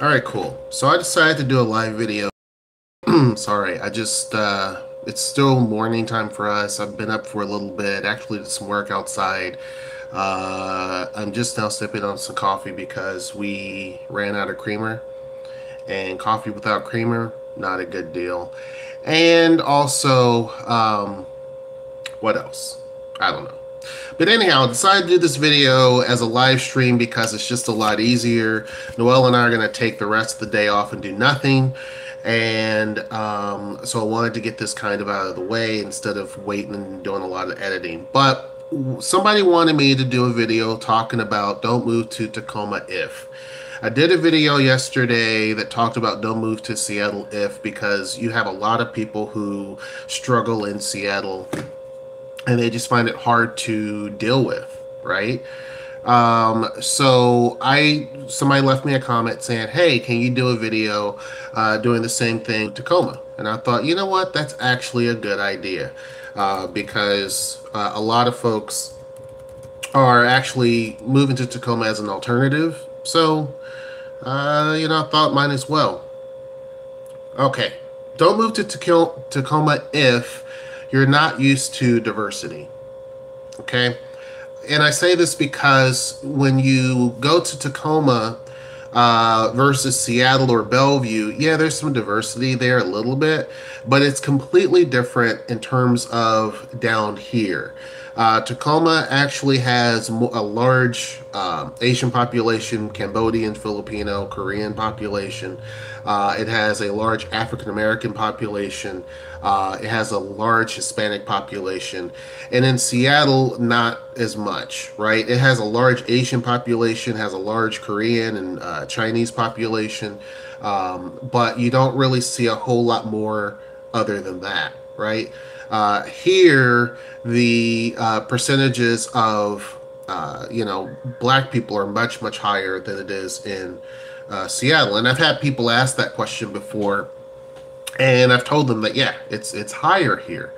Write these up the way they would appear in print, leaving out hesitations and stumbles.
All right, cool. So I decided to do a live video. Sorry, it's still morning time for us. I've been up for a little bit, actually did some work outside. I'm just now sipping on some coffee because we ran out of creamer, and coffee without creamer, not a good deal. And also, what else? I don't know. But anyhow, I decided to do this video as a live stream because it's just a lot easier. Noelle and I are going to take the rest of the day off and do nothing. And so I wanted to get this kind of out of the way instead of waiting and doing a lot of editing. But somebody wanted me to do a video talking about don't move to Tacoma if. I did a video yesterday that talked about don't move to Seattle if, because you have a lot of people who struggle in Seattle and they just find it hard to deal with, right? Somebody left me a comment saying, "Hey, can you do a video doing the same thing with Tacoma?" And I thought, you know what, that's actually a good idea because a lot of folks are actually moving to Tacoma as an alternative. So, I thought mine as well. Okay, don't move to Tacoma if you're not used to diversity. Okay, and I say this because when you go to Tacoma versus Seattle or Bellevue, yeah, there's some diversity there a little bit, but it's completely different in terms of down here. Tacoma actually has a large Asian population, Cambodian, Filipino, Korean population. It has a large African American population. It has a large Hispanic population. And in Seattle, not as much, right? It has a large Asian population, has a large Korean and Chinese population, but you don't really see a whole lot more other than that, right? Here, the percentages of black people are much, much higher than it is in Seattle. And I've had people ask that question before, and I've told them that yeah, it's higher here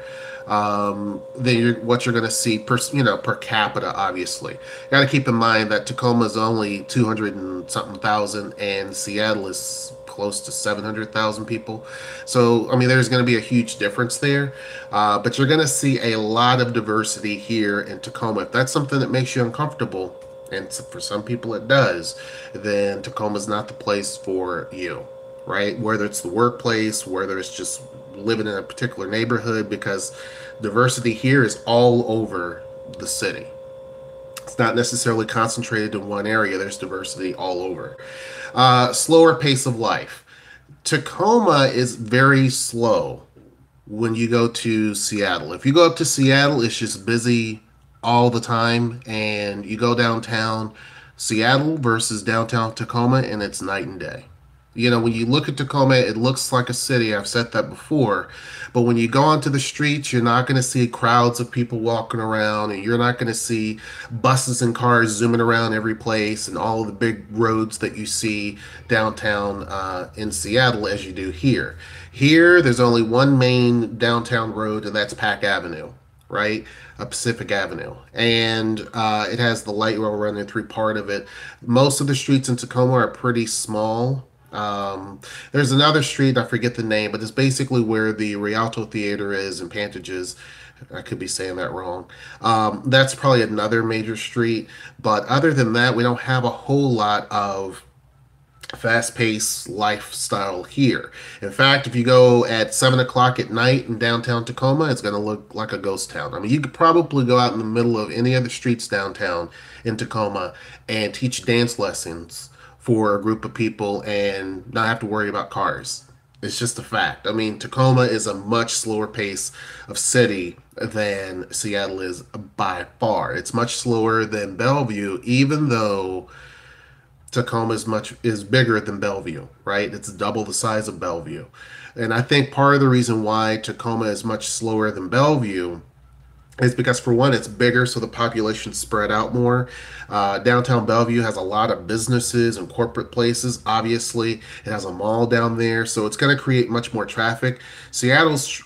than what you're going to see per capita. Obviously, got to keep in mind that Tacoma is only 200 and something thousand, and Seattle is close to 700,000 people. So I mean, there's going to be a huge difference there, but you're going to see a lot of diversity here in Tacoma. If that's something that makes you uncomfortable, and for some people it does, then Tacoma's not the place for you, right? Whether it's the workplace, whether it's just living in a particular neighborhood, because diversity here is all over the city. It's not necessarily concentrated in one area. There's diversity all over. Slower pace of life. Tacoma is very slow when you go to Seattle. If you go up to Seattle, it's just busy all the time, and you go downtown Seattle versus downtown Tacoma, and it's night and day. When you look at Tacoma, it looks like a city. I've said that before. But when you go onto the streets, you're not going to see crowds of people walking around, and you're not going to see buses and cars zooming around every place and all of the big roads that you see downtown in Seattle as you do here. Here, there's only one main downtown road, and that's Pac Avenue, right? Pacific Avenue, and it has the light rail running through part of it. Most of the streets in Tacoma are pretty small. There's another street, I forget the name, but it's basically where the Rialto Theater is in Pantages. I could be saying that wrong. That's probably another major street, but other than that, we don't have a whole lot of fast-paced lifestyle here. In fact, if you go at 7 o'clock at night in downtown Tacoma, it's going to look like a ghost town. I mean, you could probably go out in the middle of any other streets downtown in Tacoma and teach dance lessons for a group of people and not have to worry about cars. It's just a fact. I mean, Tacoma is a much slower pace of city than Seattle is by far. It's much slower than Bellevue, even though Tacoma is bigger than Bellevue, right? It's double the size of Bellevue. And I think part of the reason why Tacoma is much slower than Bellevue is because, for one, it's bigger, so the population's spread out more. Downtown Bellevue has a lot of businesses and corporate places. Obviously, it has a mall down there, so it's going to create much more traffic.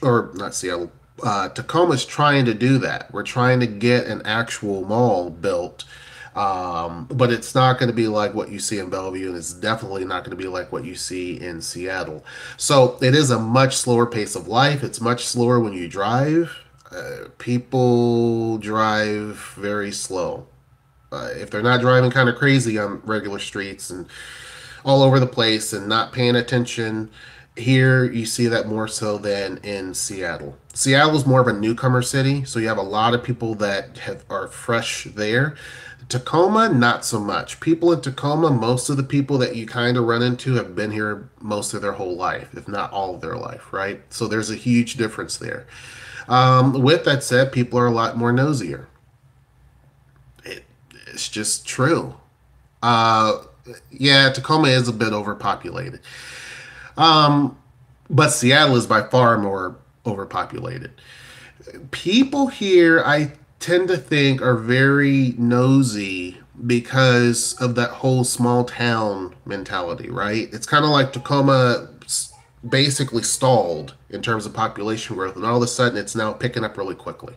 Or not Seattle, Tacoma's trying to do that. We're trying to get an actual mall built But it's not going to be like what you see in Bellevue, and it's definitely not going to be like what you see in Seattle. So it is a much slower pace of life. It's much slower when you drive. People drive very slow. If they're not driving kind of crazy on regular streets and all over the place and not paying attention, here you see that more so than in Seattle. Seattle is more of a newcomer city, so you have a lot of people that are fresh there. Tacoma, not so much. People in Tacoma, most of the people that you kind of run into have been here most of their whole life, if not all of their life, right? So there's a huge difference there. With that said, people are a lot more nosier. It, it's just true. Uh, yeah, Tacoma is a bit overpopulated. Um, but Seattle is by far more overpopulated. People here, I tend to think, are very nosy because of that whole small town mentality, right? It's kind of like Tacoma basically stalled in terms of population growth, and all of a sudden it's now picking up really quickly.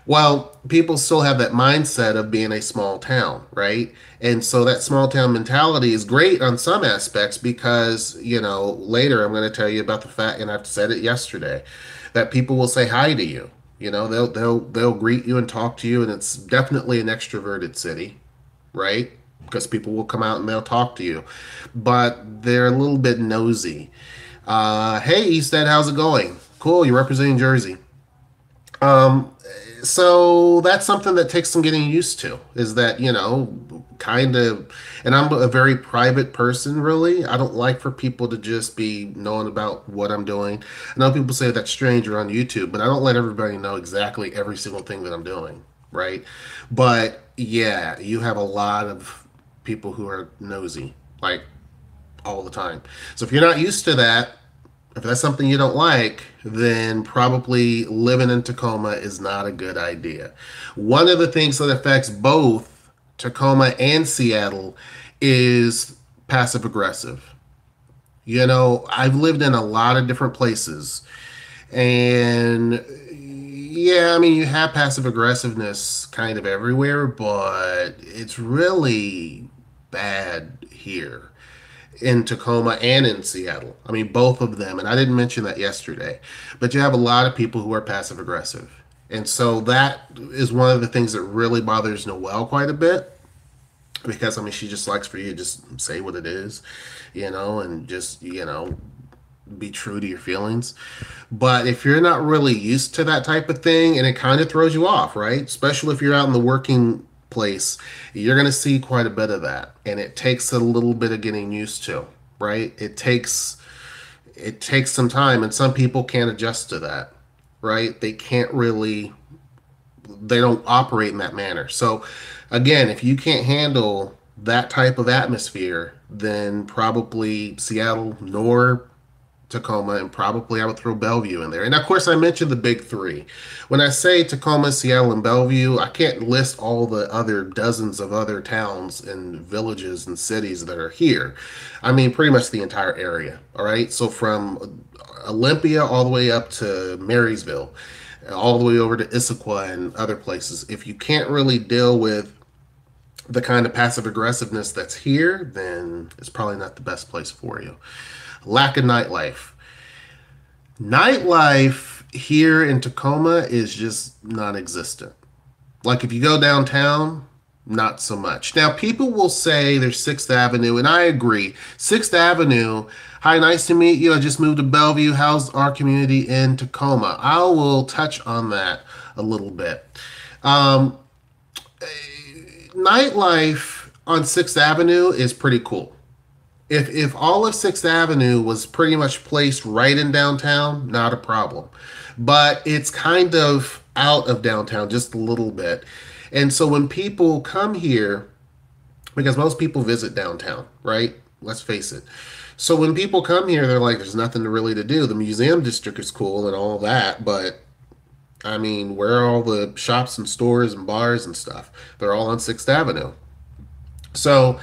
Well, people still have that mindset of being a small town, right? And so that small town mentality is great on some aspects because, later I'm going to tell you about the fact, and I've said it yesterday, that people will say hi to you. They'll greet you and talk to you, and it's definitely an extroverted city, right? Because people will come out and they'll talk to you, but they're a little bit nosy. Hey, Easthead, how's it going? Cool, you're representing Jersey. Um, so that's something that takes some getting used to, is that, kind of, and I'm a very private person, really. I don't like for people to just be knowing about what I'm doing. I know people say that's strange or on YouTube, but I don't let everybody know exactly every single thing that I'm doing, right? But yeah, you have a lot of people who are nosy, like all the time. So if you're not used to that, if that's something you don't like, then probably living in Tacoma is not a good idea. One of the things that affects both Tacoma and Seattle is passive aggressive. I've lived in a lot of different places, and yeah, I mean, you have passive aggressiveness kind of everywhere, but it's really bad here in Tacoma and in Seattle. I mean, both of them. And I didn't mention that yesterday. But you have a lot of people who are passive aggressive. And so that is one of the things that really bothers Noelle quite a bit. Because, I mean, she just likes for you to just say what it is, and just, be true to your feelings. But if you're not really used to that type of thing, and it kind of throws you off, right? Especially if you're out in the working place, you're going to see quite a bit of that, and it takes a little bit of getting used to, right? It takes some time, and some people can't adjust to that, right? They don't operate in that manner. So again, if you can't handle that type of atmosphere, then probably Seattle nor Tacoma, and probably I would throw Bellevue in there. And of course, I mentioned the big three. When I say Tacoma, Seattle, and Bellevue, I can't list all the other dozens of other towns and villages and cities that are here. I mean, pretty much the entire area. All right. So from Olympia all the way up to Marysville, all the way over to Issaquah and other places. If you can't really deal with the kind of passive aggressiveness that's here, then it's probably not the best place for you. Lack of nightlife. Nightlife here in Tacoma is just non-existent. Like if you go downtown, not so much. Now people will say there's 6th Avenue, and I agree. 6th Avenue, hi, nice to meet you. I just moved to Bellevue. How's our community in Tacoma? I will touch on that a little bit. Um, Nightlife on 6th Avenue is pretty cool. If all of 6th Avenue was pretty much placed right in downtown, not a problem. But it's kind of out of downtown just a little bit. And so when people come here, because most people visit downtown, right? Let's face it. So when people come here, they're like, there's nothing really to do. The museum district is cool and all that, but I mean, where are all the shops and stores and bars and stuff? They're all on 6th Avenue. So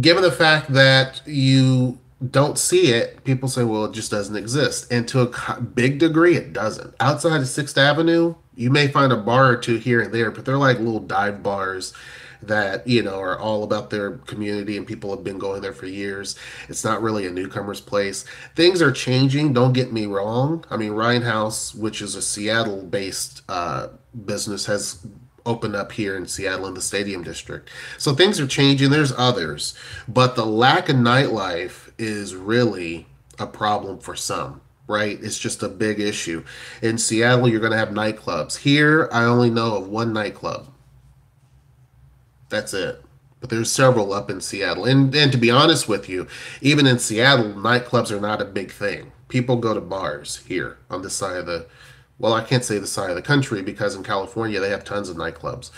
given the fact that you don't see it, people say, well, it just doesn't exist. And to a big degree, it doesn't. Outside of 6th Avenue, you may find a bar or two here and there, but they're like little dive bars that, are all about their community and people have been going there for years. It's not really a newcomer's place. Things are changing, don't get me wrong. I mean, Ryan House, which is a Seattle based business, has opened up here in Seattle in the Stadium District. So things are changing. There's others, but the lack of nightlife is really a problem for some. Right? It's just a big issue. In Seattle, you're going to have nightclubs. Here, I only know of one nightclub. That's it. But there's several up in Seattle. And to be honest with you, even in Seattle, nightclubs are not a big thing. People go to bars here on this side of the, well, I can't say the side of the country because in California they have tons of nightclubs.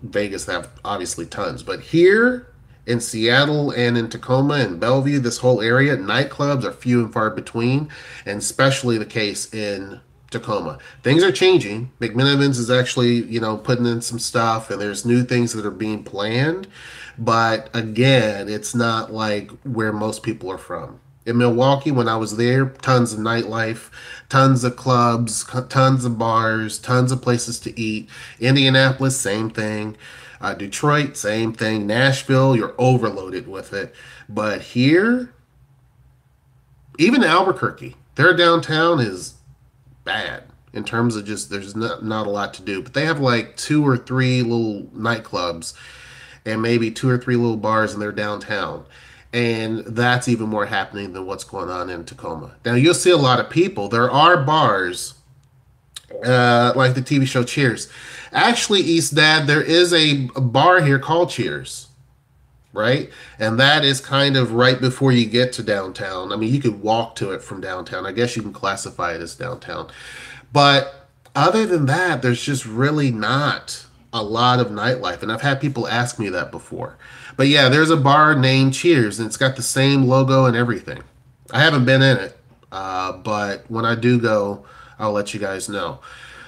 Vegas they have obviously tons. But here in Seattle and in Tacoma and Bellevue, this whole area, nightclubs are few and far between, and especially the case in Tacoma. Things are changing. McMinimans is actually, putting in some stuff, and there's new things that are being planned. But again, it's not like where most people are from. In Milwaukee, when I was there, tons of nightlife, tons of clubs, tons of bars, tons of places to eat. Indianapolis, same thing. Detroit, same thing. Nashville, you're overloaded with it. But here, even Albuquerque, their downtown is bad in terms of just there's not a lot to do. But they have like two or three little nightclubs and maybe two or three little bars in their downtown. And that's even more happening than what's going on in Tacoma. Now, you'll see a lot of people. There are bars like the TV show Cheers. Actually, East Dad, there is a bar here called Cheers, right? And that is kind of right before you get to downtown. I mean, you could walk to it from downtown. I guess you can classify it as downtown. But other than that, there's just really not a lot of nightlife. And I've had people ask me that before. But yeah, there's a bar named Cheers, and it's got the same logo and everything. I haven't been in it, but when I do go, I'll let you guys know.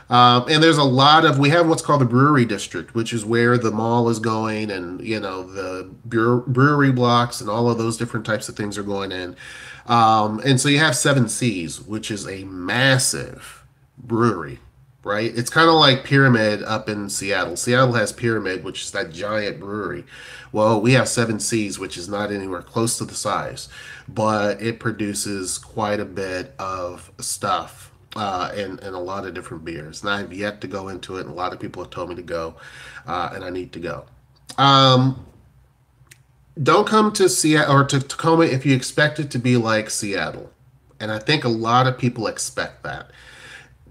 And there's a lot of, we have what's called the brewery district, which is where the mall is going and, the brewery blocks and all of those different types of things are going in. And so you have Seven Seas, which is a massive brewery, right? It's kind of like Pyramid up in Seattle. Seattle has Pyramid, which is that giant brewery. Well, we have Seven Seas, which is not anywhere close to the size, but it produces quite a bit of stuff and a lot of different beers. And I've yet to go into it, and a lot of people have told me to go, and I need to go. Don't come to Seattle or to Tacoma if you expect it to be like Seattle. And I think a lot of people expect that.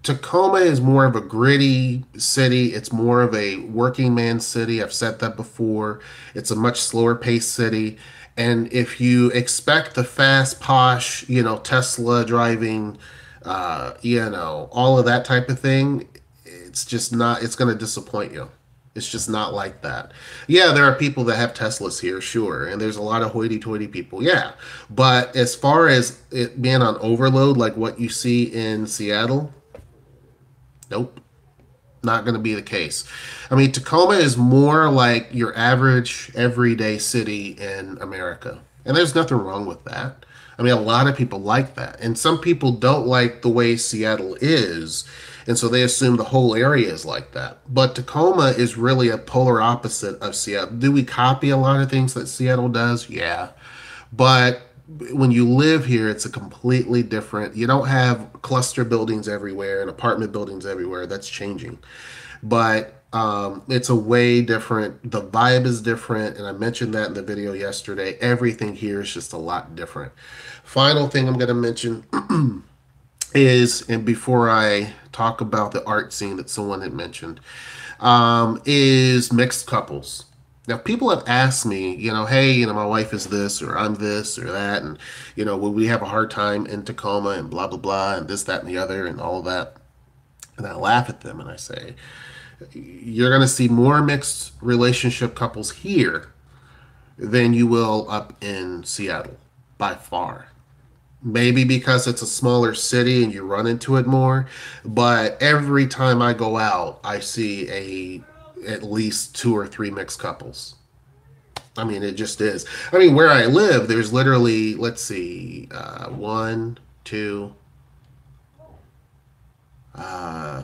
Tacoma is more of a gritty city. It's more of a working man city. I've said that before. It's a much slower paced city. And if you expect the fast, posh, Tesla driving, all of that type of thing, it's just not, it's going to disappoint you. It's just not like that. Yeah, there are people that have Teslas here, sure. And there's a lot of hoity-toity people, yeah. But as far as it being on overload, like what you see in Seattle, nope, not going to be the case. I mean, Tacoma is more like your average everyday city in America. And there's nothing wrong with that. I mean, a lot of people like that. And some people don't like the way Seattle is. And so they assume the whole area is like that. But Tacoma is really a polar opposite of Seattle. Do we copy a lot of things that Seattle does? Yeah. But when you live here, it's a completely different, you don't have cluster buildings everywhere and apartment buildings everywhere. That's changing. But it's a way different. The vibe is different. And I mentioned that in the video yesterday. Everything here is just a lot different. Final thing I'm going to mention is, and before I talk about the art scene that someone had mentioned, is mixed couples. Now, people have asked me, hey, my wife is this, or I'm this, or that, and, will we have a hard time in Tacoma, and blah, blah, blah, and this, that, and the other, and all of that. And I laugh at them, and I say, you're going to see more mixed relationship couples here than you will up in Seattle, by far. Maybe because it's a smaller city and you run into it more, but every time I go out, I see at least two or three mixed couples. I mean, it just is. I mean, where I live, there's literally, let's see, one, two,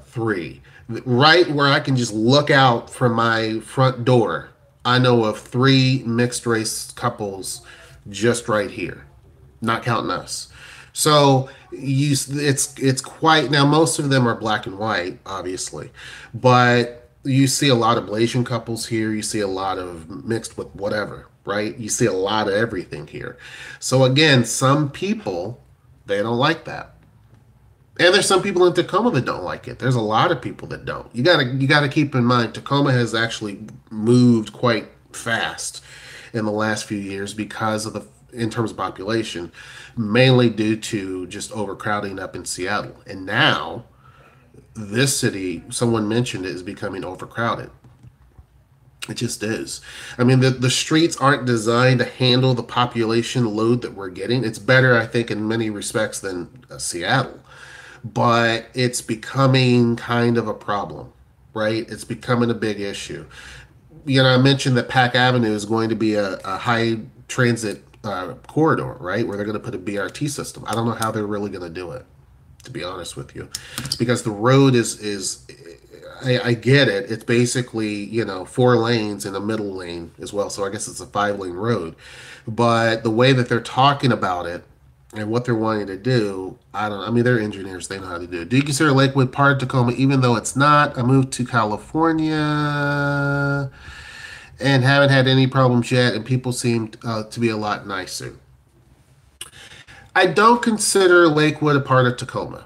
three. Right where I can just look out from my front door, I know of three mixed race couples just right here, not counting us. So it's quite now. Most of them are black and white, obviously, but you see a lot of Blasian couples here. You see a lot of mixed with whatever, right? You see a lot of everything here. So again, some people they don't like that. And there's some people in Tacoma that don't like it. There's a lot of people that don't. You gotta keep in mind Tacoma has actually moved quite fast in the last few years because of the in terms of population, mainly due to just overcrowding up in Seattle. And now this city, someone mentioned it, is becoming overcrowded. It just is. I mean, the streets aren't designed to handle the population load that we're getting. It's better, I think, in many respects than Seattle, but it's becoming kind of a problem, right? It's becoming a big issue. I mentioned that Pack Avenue is going to be a high transit corridor, right? Where they're going to put a BRT system. I don't know how they're really going to do it, to be honest with you, because the road is I get it. It's basically, four lanes and a middle lane as well. So I guess it's a 5-lane road. But the way that they're talking about it and what they're wanting to do, I don't know. I mean, they're engineers. They know how to do it. Do you consider Lakewood part of Tacoma, even though it's not? I moved to California and haven't had any problems yet, and people seem to be a lot nicer. I don't consider Lakewood a part of Tacoma.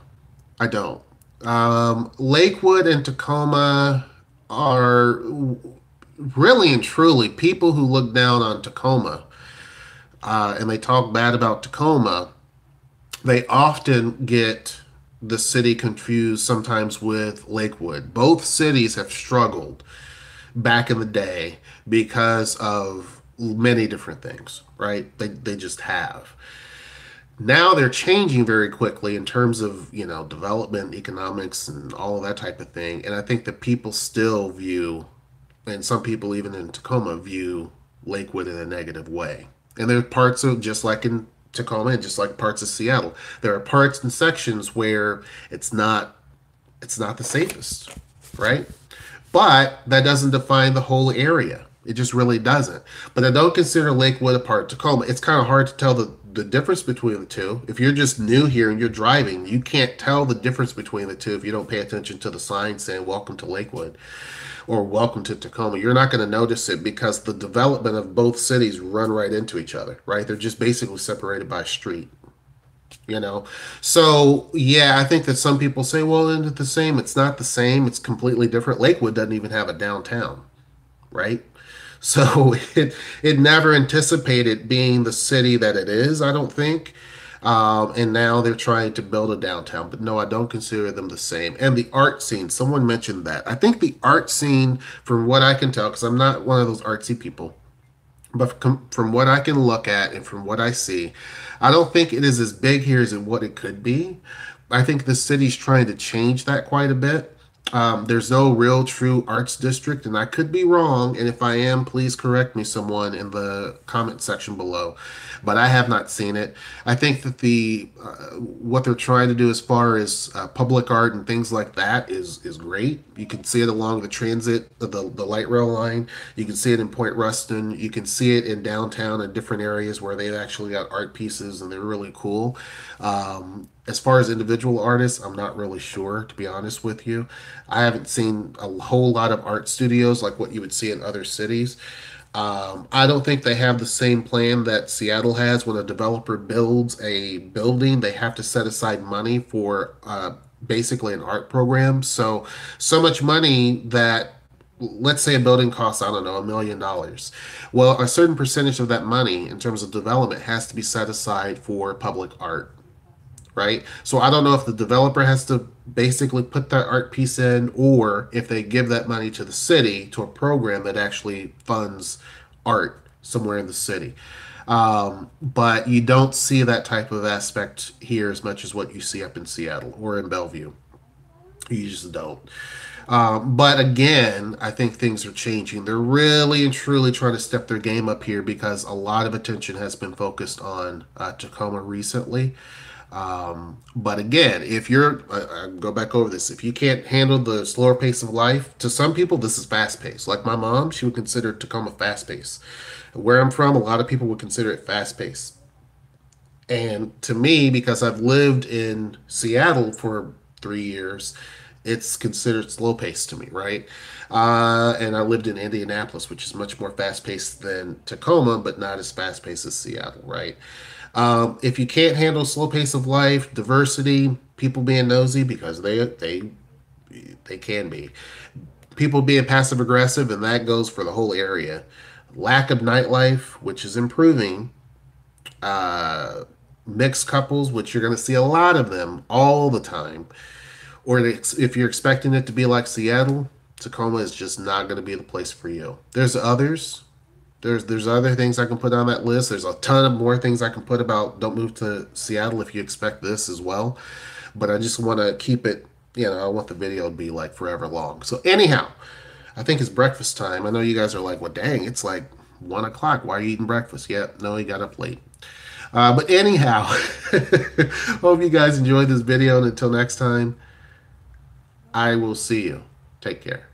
I don't. Lakewood and Tacoma are really and truly people who look down on Tacoma and they talk bad about Tacoma. They often get the city confused sometimes with Lakewood. Both cities have struggled back in the day because of many different things, right? They just have. Now they're changing very quickly in terms of, development, economics, and all of that type of thing. And I think that people still view, and some people even in Tacoma view Lakewood in a negative way. And there are parts of, just like in Tacoma and just like parts of Seattle, there are parts and sections where it's not the safest, right? But that doesn't define the whole area. It just really doesn't. But I don't consider Lakewood a part of Tacoma. It's kind of hard to tell the difference between the two. If you're just new here and you're driving, you can't tell the difference between the two if you don't pay attention to the sign saying welcome to Lakewood or welcome to Tacoma. You're not going to notice it because the development of both cities run right into each other, right? They're just basically separated by a street. you know so yeah, I think that some people say, well, isn't it the same? It's not the same. It's completely different. Lakewood doesn't even have a downtown, right? So it never anticipated being the city that it is, I don't think. And now they're trying to build a downtown, but no, I don't consider them the same. And the art scene, someone mentioned that. I think the art scene, from what I can tell, because I'm not one of those artsy people, but from what I can look at and from what I see, I don't think it is as big here as what it could be. I think the city's trying to change that quite a bit. There's no real true arts district, and I could be wrong. And if I am, please correct me, someone in the comment section below. But I have not seen it. I think that the what they're trying to do as far as public art and things like that is great. You can see it along the transit, the light rail line. You can see it in Point Ruston. You can see it in downtown and different areas where they've actually got art pieces, and they're really cool. As far as individual artists, I'm not really sure, to be honest with you. I haven't seen a whole lot of art studios like what you would see in other cities. I don't think they have the same plan that Seattle has. When a developer builds a building, they have to set aside money for basically an art program. So much money that, let's say a building costs, I don't know, $1 million. Well, a certain percentage of that money in terms of development has to be set aside for public art, right? So I don't know if the developer has to basically put that art piece in, or if they give that money to the city to a program that actually funds art somewhere in the city. But you don't see that type of aspect here as much as what you see up in Seattle or in Bellevue. You just don't. But again, I think things are changing. They're really and truly trying to step their game up here because a lot of attention has been focused on Tacoma recently. But again, if you're, I go back over this, if you can't handle the slower pace of life, to some people, this is fast paced. Like my mom, she would consider Tacoma fast paced. Where I'm from, a lot of people would consider it fast paced. And to me, because I've lived in Seattle for 3 years, it's considered slow paced to me, right? And I lived in Indianapolis, which is much more fast paced than Tacoma, but not as fast paced as Seattle, right? If you can't handle slow pace of life, diversity, people being nosy because they can be, people being passive aggressive, and that goes for the whole area. Lack of nightlife, which is improving. Uh, Mixed couples, which you're going to see a lot of them all the time. Or if you're expecting it to be like Seattle, Tacoma is just not going to be the place for you. There's others. There's other things I can put on that list. There's a ton of more things I can put about don't move to Seattle if you expect this as well. But I just want to keep it, I want the video to be like forever long. So anyhow, I think it's breakfast time. I know you guys are like, well, dang, it's like 1 o'clock. Why are you eating breakfast? Yeah, no, he got up late. But anyhow, hope you guys enjoyed this video. And until next time, I will see you. Take care.